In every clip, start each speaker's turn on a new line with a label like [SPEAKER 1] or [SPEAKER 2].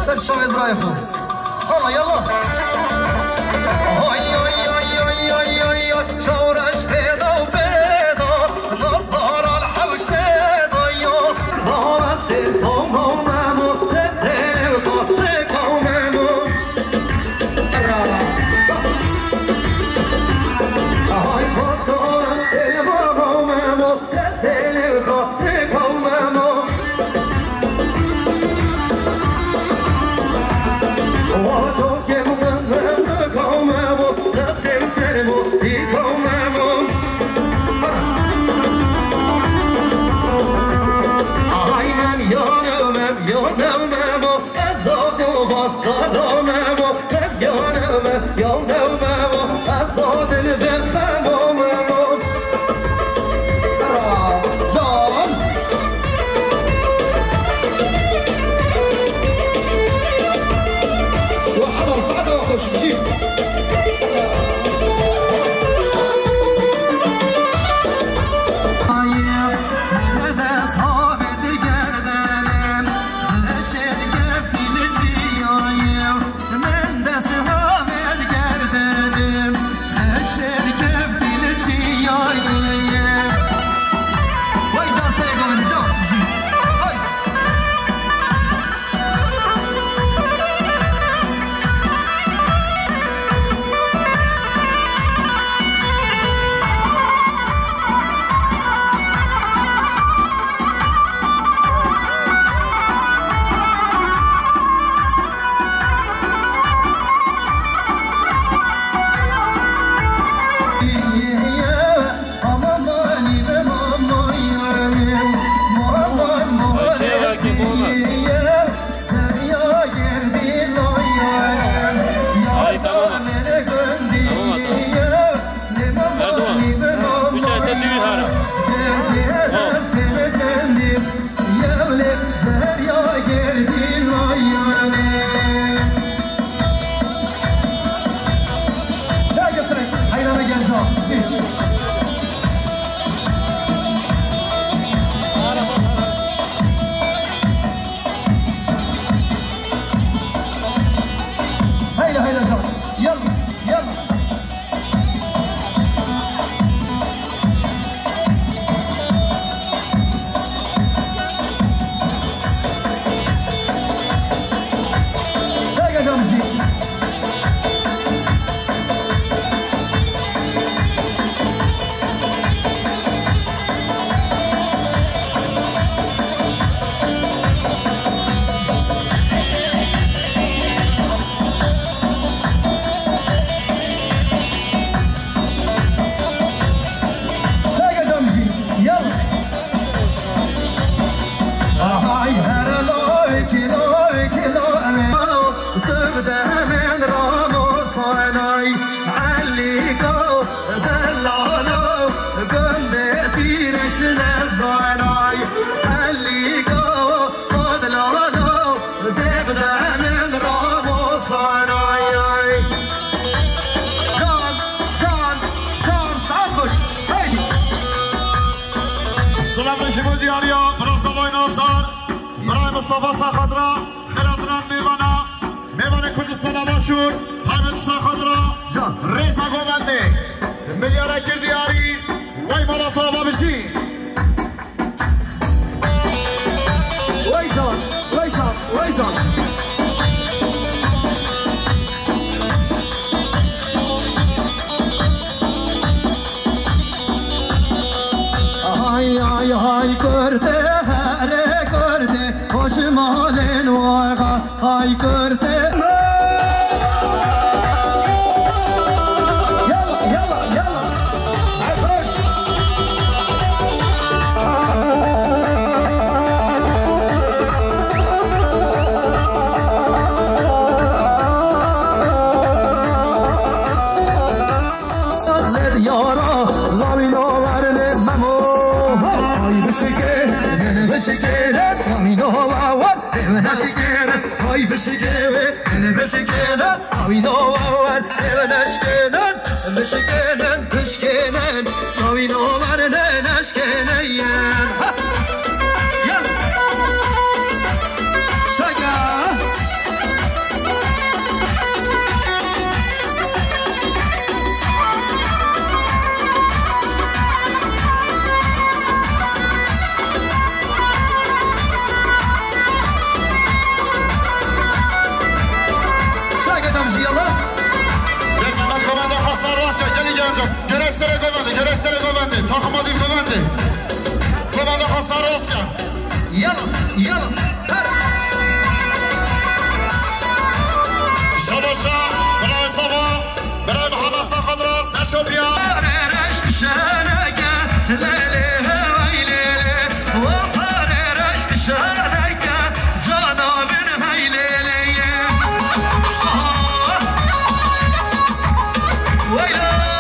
[SPEAKER 1] سر شاهد رایفون. حالا یلا. شمو دیاریا برای سوای نازدار برای مصطفی ساخدرا خیراتران میوانه کردستان مشهور حامد ساخدرا ریزا گوبنده میلیارد دیاری وای مالا توبا بشی ویزان
[SPEAKER 2] های کرده هره کرده خوش مالین واقعا های کرده یلا سرخوش لد یارا لامینو ورنه ممو بشکره آمینو باور بشکره های بشکره بشکره آمینو باور بشکنن آمینو باور نشکنن یلا شگا
[SPEAKER 1] گرستر گوبنده تاخمادی گوبنده خواستن راستیا
[SPEAKER 2] یلا
[SPEAKER 1] شباشا برای صبا برای محمد ساخدرا سرچوبیا
[SPEAKER 2] رشت شنگه لیلی وی لیلی و پر رشت شنگه جانابن هی لیلی ویلو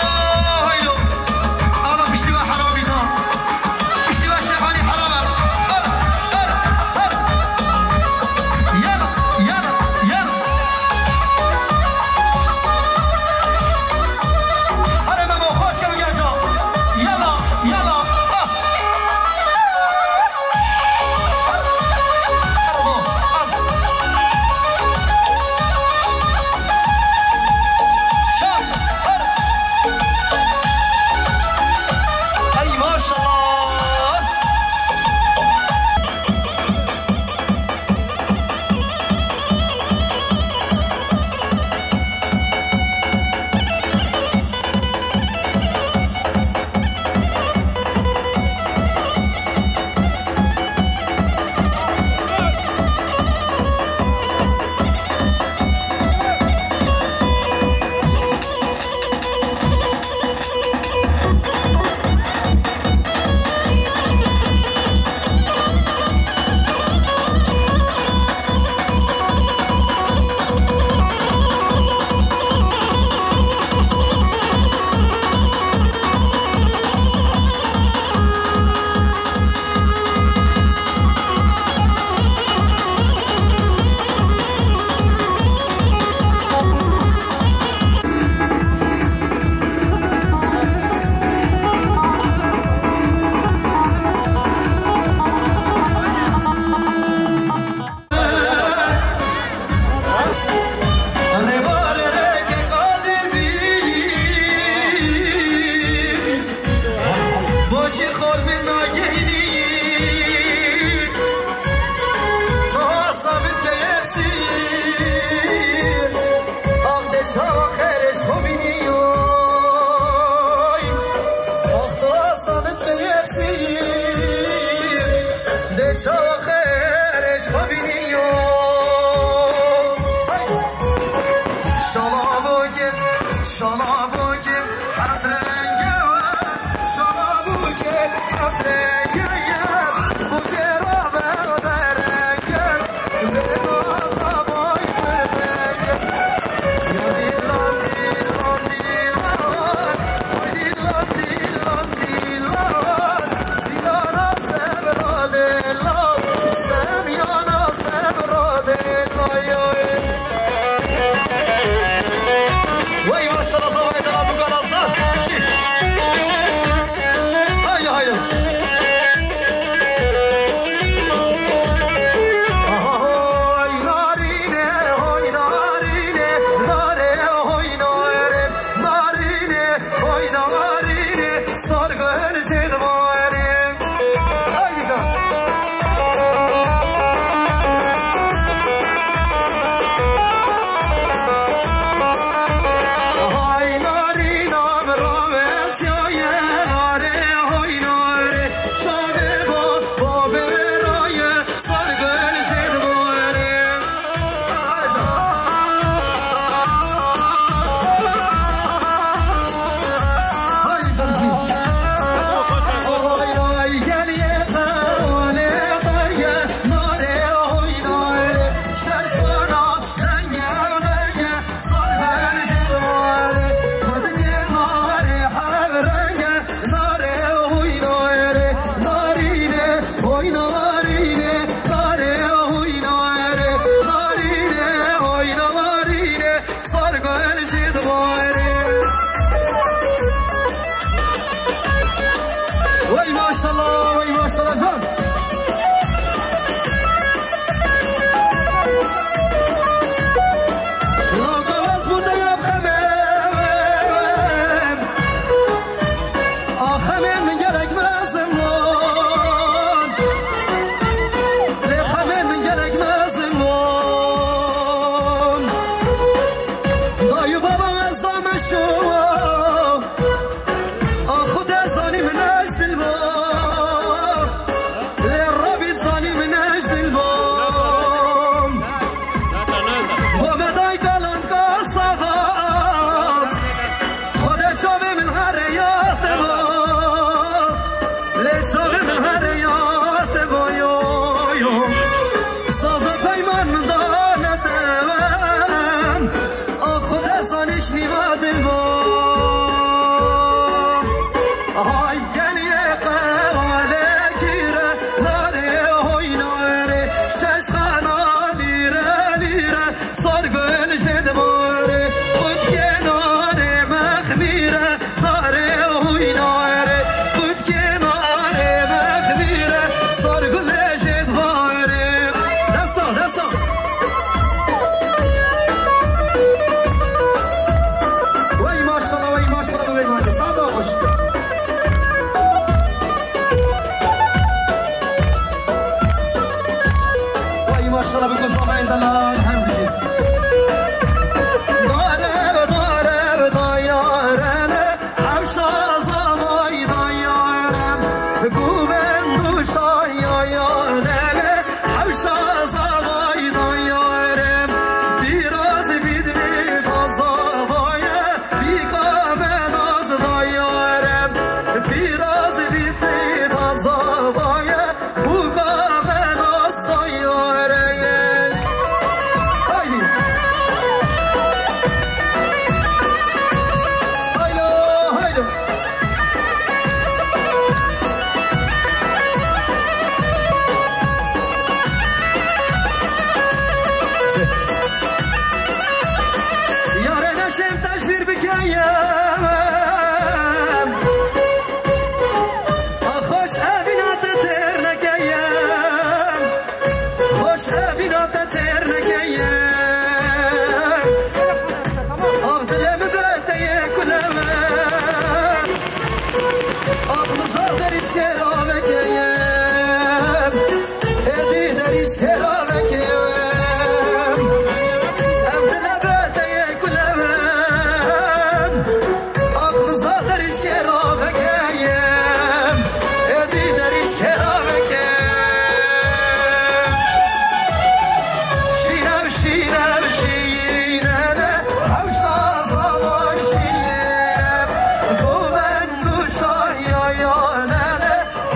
[SPEAKER 3] ماشاءالله جان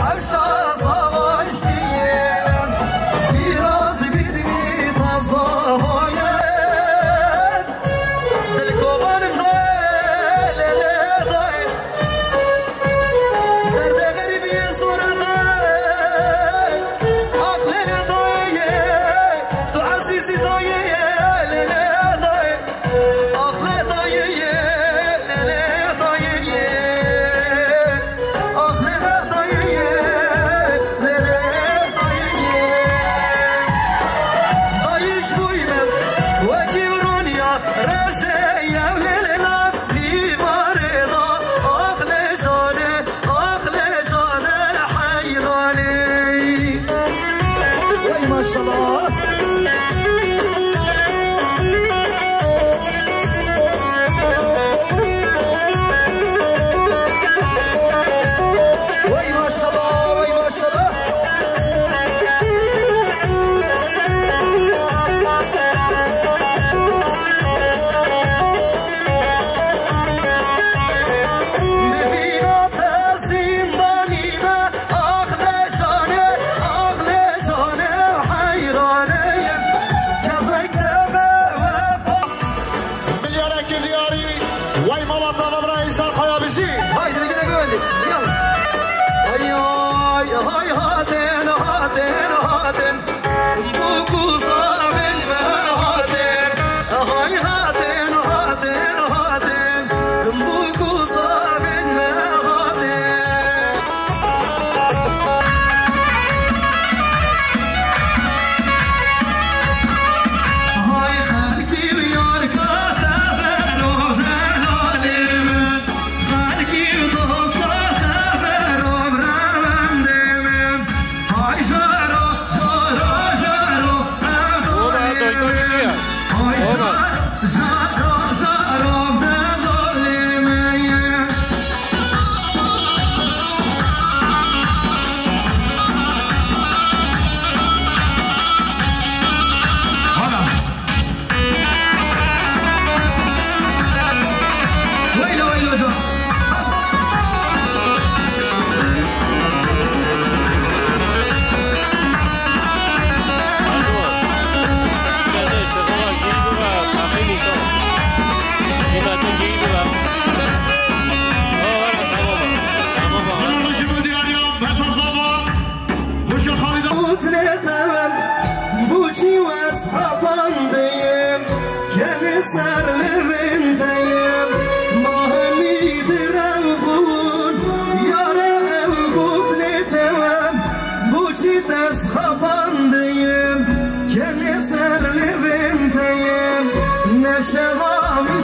[SPEAKER 2] Havşa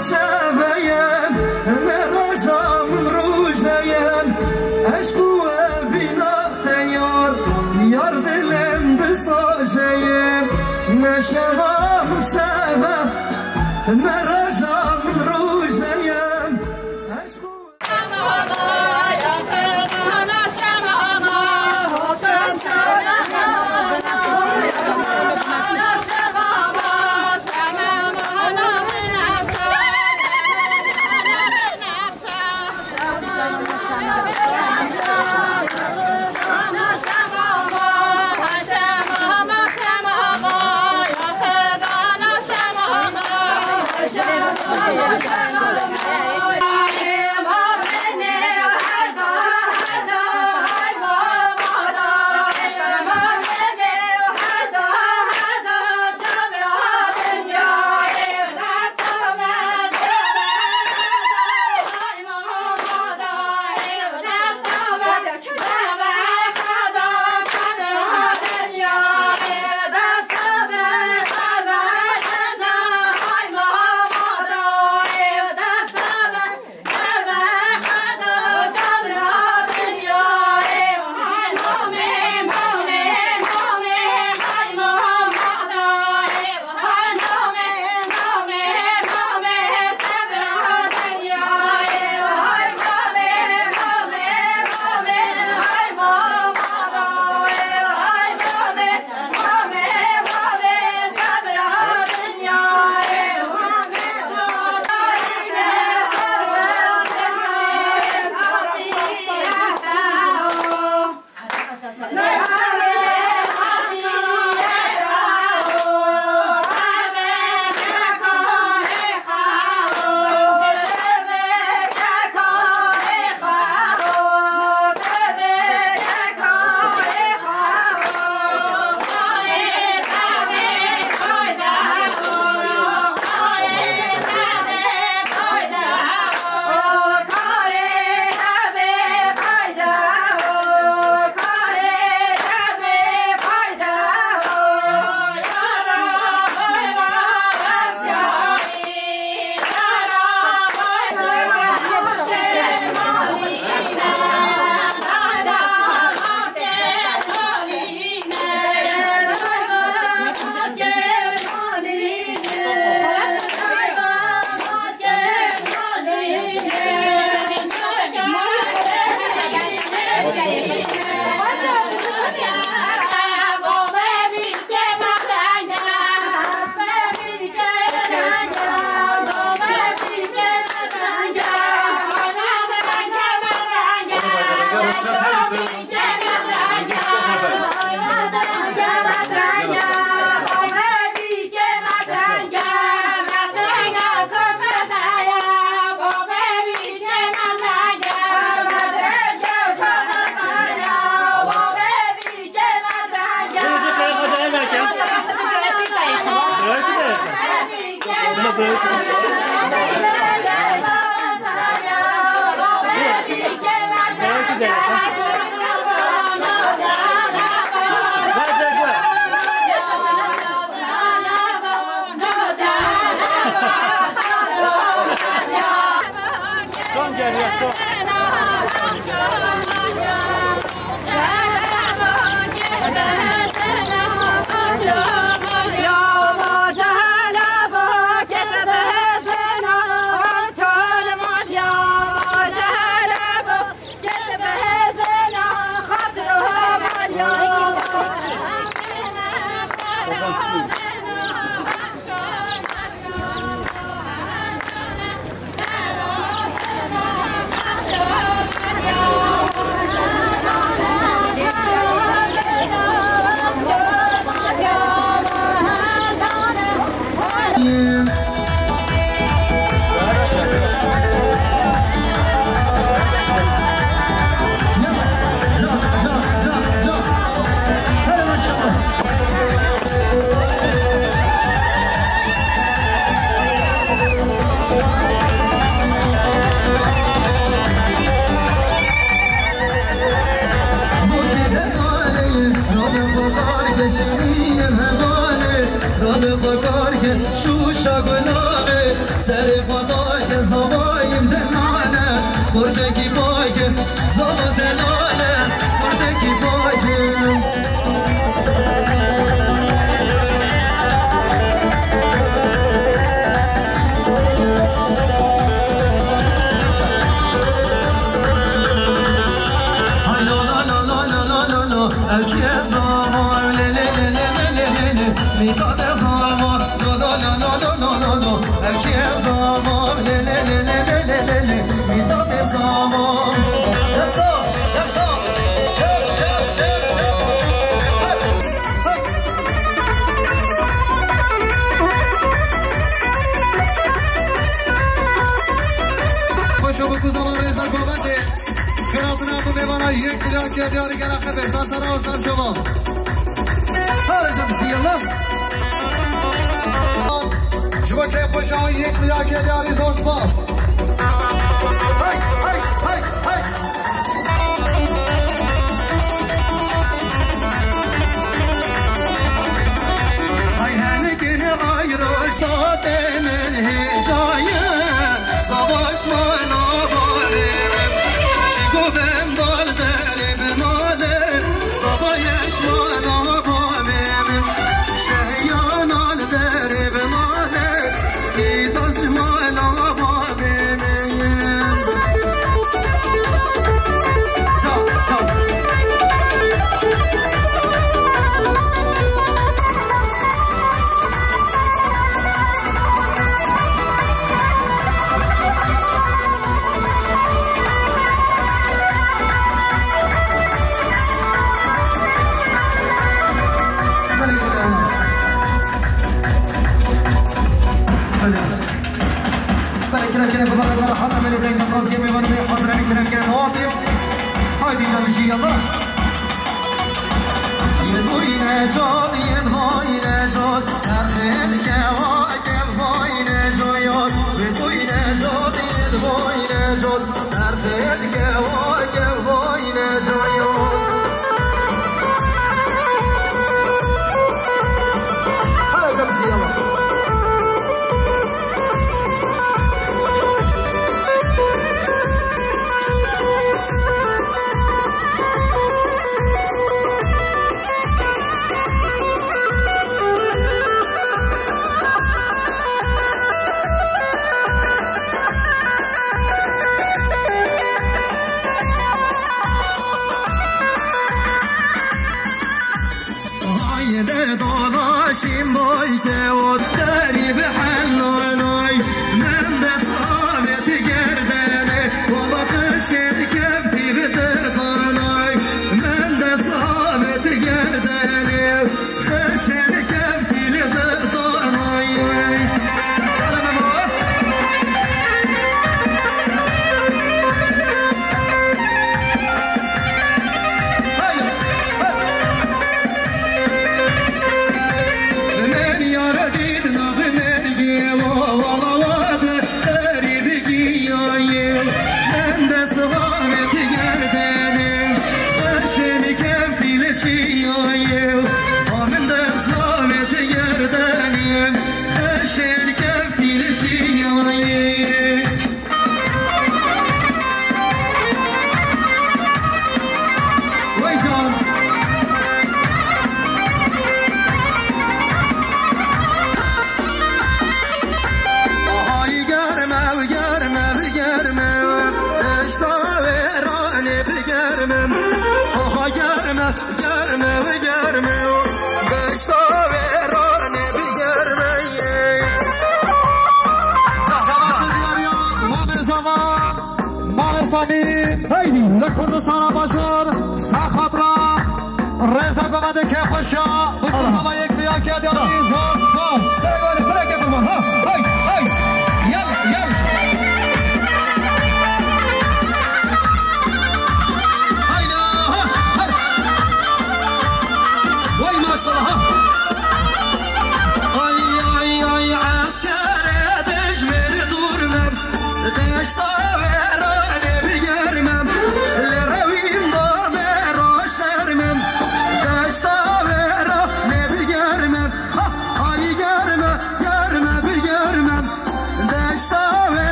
[SPEAKER 2] شبايم نرجع من روجايم عشقو فينا تيار يار دلم بصاجايم نشغى من شباب نرجع من روجايم عشقو
[SPEAKER 3] شو شغلانه سر
[SPEAKER 1] یک میلیارد که دیاری گرفته بهتر سر آسان شما حالا جمسی الله شما که خوش آن یک میلیارد که دیاری زور سپاس های های های های های هنگین آیرو شاد من هجایه سواش من آباره شگو بندال زرب ماله سوایش من آباره شهیان آل زرب ماله بیداز من آباره لکردستان باشور سرخط را رضا گمده که خوشا بکنم یک بیا که دیاری زور سپاس سرگان فرق فرمان ها های های یل یل هایدا ها هر وای ماشالله ها آی آی آی عسکر دشمن دورم دشتا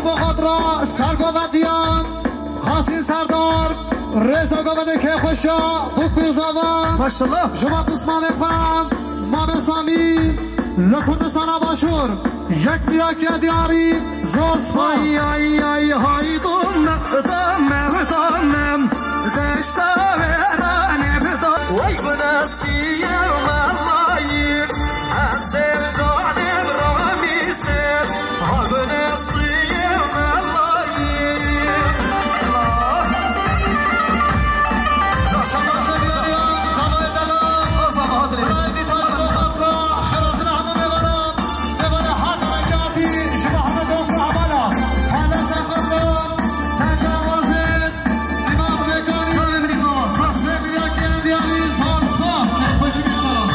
[SPEAKER 1] براش بخاطر سرگاوندیان حاصل سردار رضا گاونده که خوشا بکوزاوان
[SPEAKER 2] ماشاءالله
[SPEAKER 1] شما قسمه میفهم ما بسامی لکردستان باشور یک بیا که دیاری زور سپاس
[SPEAKER 2] ای های دامم دشتا ورانه بدم وای بنستی والله از دل جانم را میسر ها بنستی والله
[SPEAKER 1] شما شدیاریم سمای دلم
[SPEAKER 2] آزاد
[SPEAKER 1] برای بیتاش بخاطر خیراتنا همه میبرم میبره حق رجاتی شما همه دوست عملا همه سخرتون تجاوزید دماغ بکنید
[SPEAKER 2] شما بریزاز
[SPEAKER 1] رسه بیا که دیاری زور سپاس خوشی بیشترم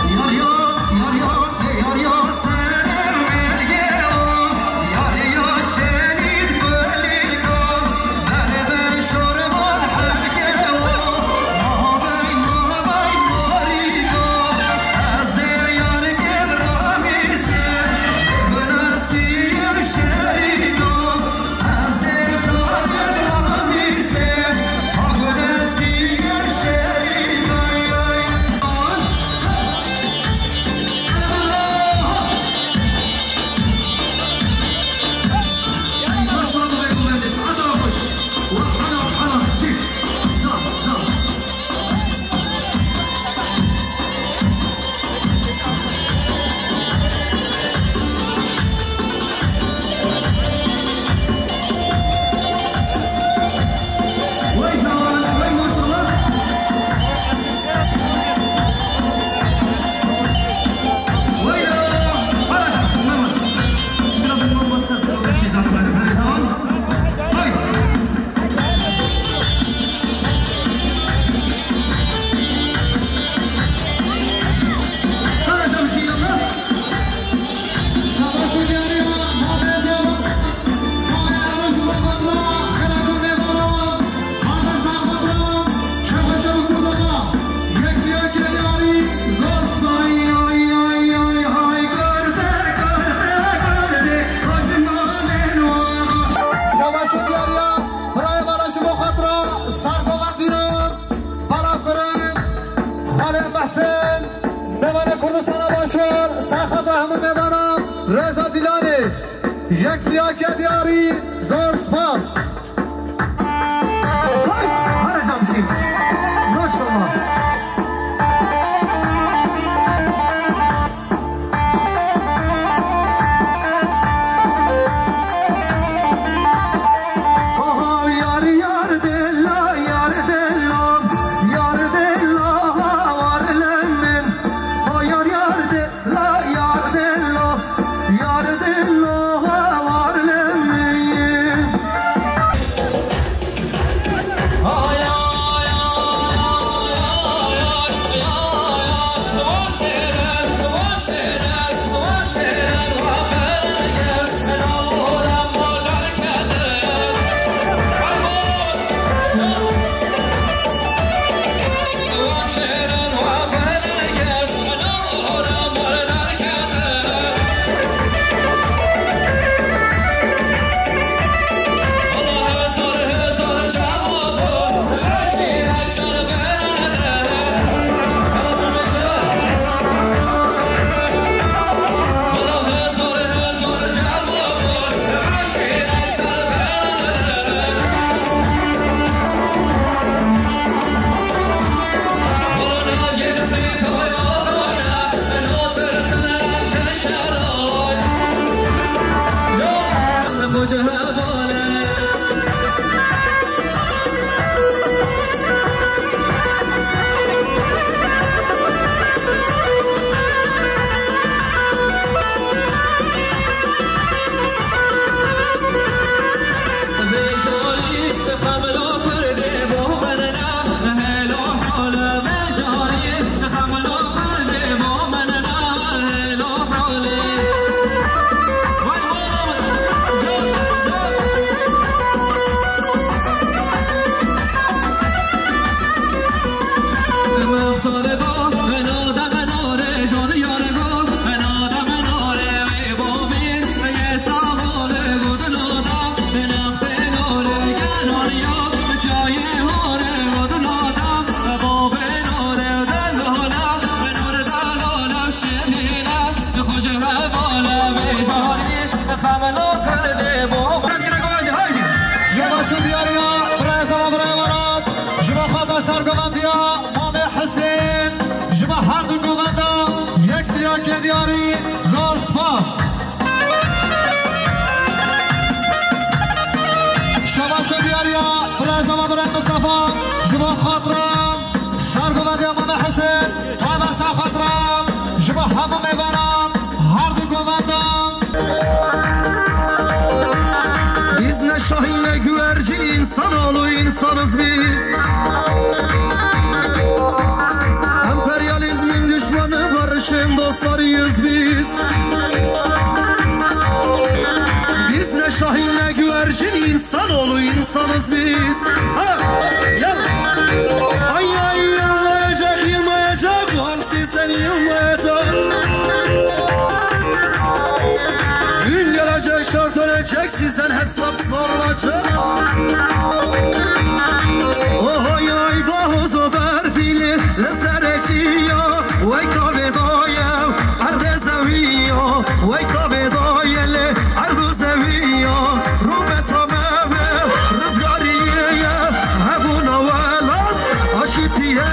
[SPEAKER 1] رضا دیلانی یک بیا که دیاری زور سپاس
[SPEAKER 2] هر جمشید ماشاءالله جمال بیجاری خملو کرده بابا
[SPEAKER 1] جماشو دیاریا برای زمان برای ولاد جما خواهد سرگوندیا مام حسین جما هر دو گووندا یک تریاک دیاری زور سپاس جماشو دیاریا برای زمان برای مصطفی جما خاطرم سرگوندیا مام حسین خواهد سرخاطرم جما همه میوانم هر دو گووندا
[SPEAKER 2] Biz ne şahin ne güvercin insan olu insanız biz Emperyalizmin düşmanı barışın dostlarıyız biz Biz ne şahin ne güvercin insan olu insanız biz Ay ay yılmayacak yılmayacak Hamsi seni yılmayacak Gün gelecek şart ölecek sizden hesap sorulacak Oh ay ay bahuzu verfili Lesereciyo Vekta bedoye Arde zeviyo Vekta bedoye Le ardu zeviyo Rubeta meve Rızgariye Hebuna velat Aşitiye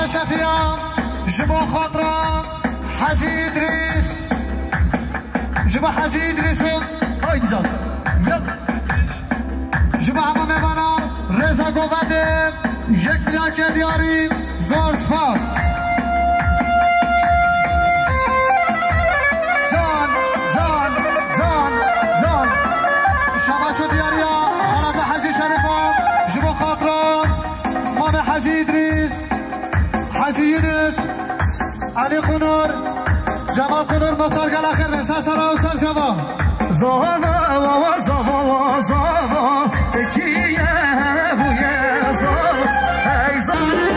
[SPEAKER 1] هوا شفیان جبا خاطران حاجی ادریس جبا حاجی ادریسون
[SPEAKER 2] هایدی جان
[SPEAKER 1] جبا همه میمانم رضا گوونده 1 میلیون دیاری زور سپاس جان جان جان جان شباشو دیاریا خانم حاجی شریفان جبا خاطران مام حاجی ادریس حاجی یونس علی خنور جمال خنور مختار گل اخیر بسر سرا و سر جوان
[SPEAKER 2] زاوا و زاوا زاوا کیه بویه زاوا ای زاوا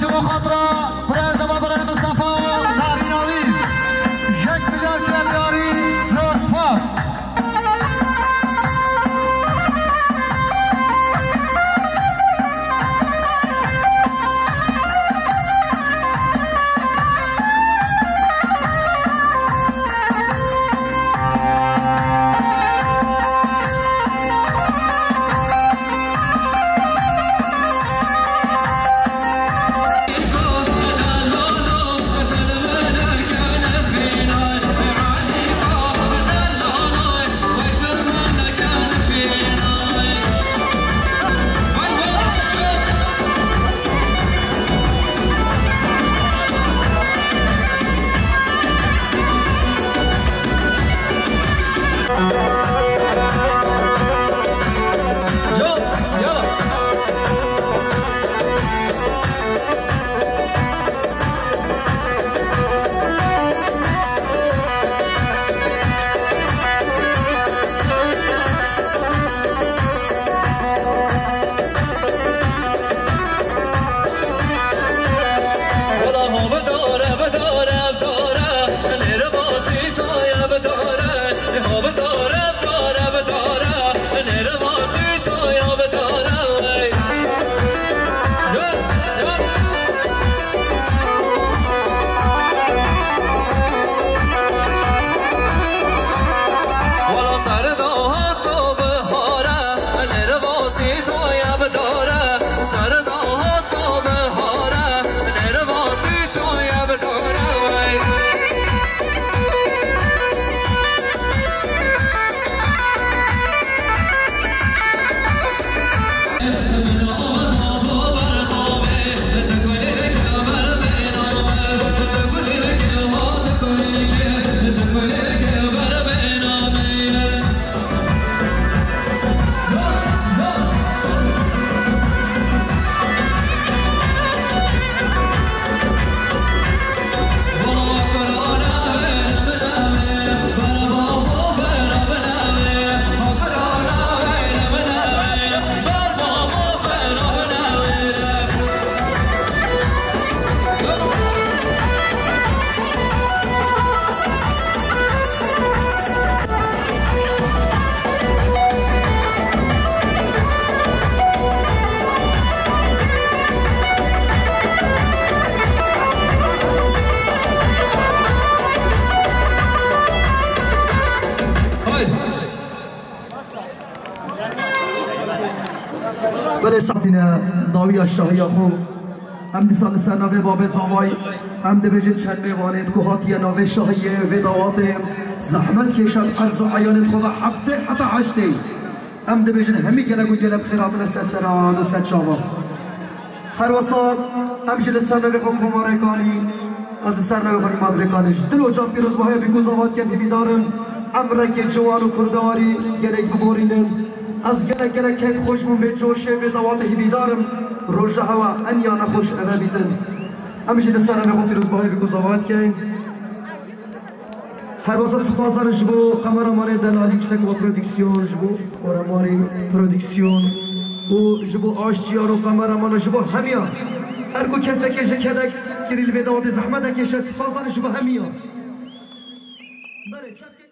[SPEAKER 1] شما خاطره برای زمان برای مصطفی
[SPEAKER 2] بله ساتینا داوی الشاهی خو هم دی سال سر نوه باب زاوای هم دی بجد چند میوانید که هاتی نوه شاهی و داواتیم زحمت کشد عرض و عیانت خو هفته حتی هشته هم دی بجد همی گلگ و گلب خیراتن سران و ست شاوا هر وصال همشه سر نوه خو کمارکانی از سر نوه خو مدرکانش دل و جان پیروز باید بگوزاوات که بیدارم امرک جوان و کردواری گلگ ببورینن از گلگ که خوشمون به جوشه به دواته بیدارم روژه هوا انیا نخوش انا بیتن همیشه دستان نخو پیروز باقی بگذاوات که هر واسه سپاسدار جبو قمرمان دلالی کشک و پرودکسیون جبو قمرمانی پرودکسیون و جبو آشتیار و قمرمان جبو همیا هر کو کسی که جکدک کریل به دوات زحمت کشه سپاسدار جبو همیا بله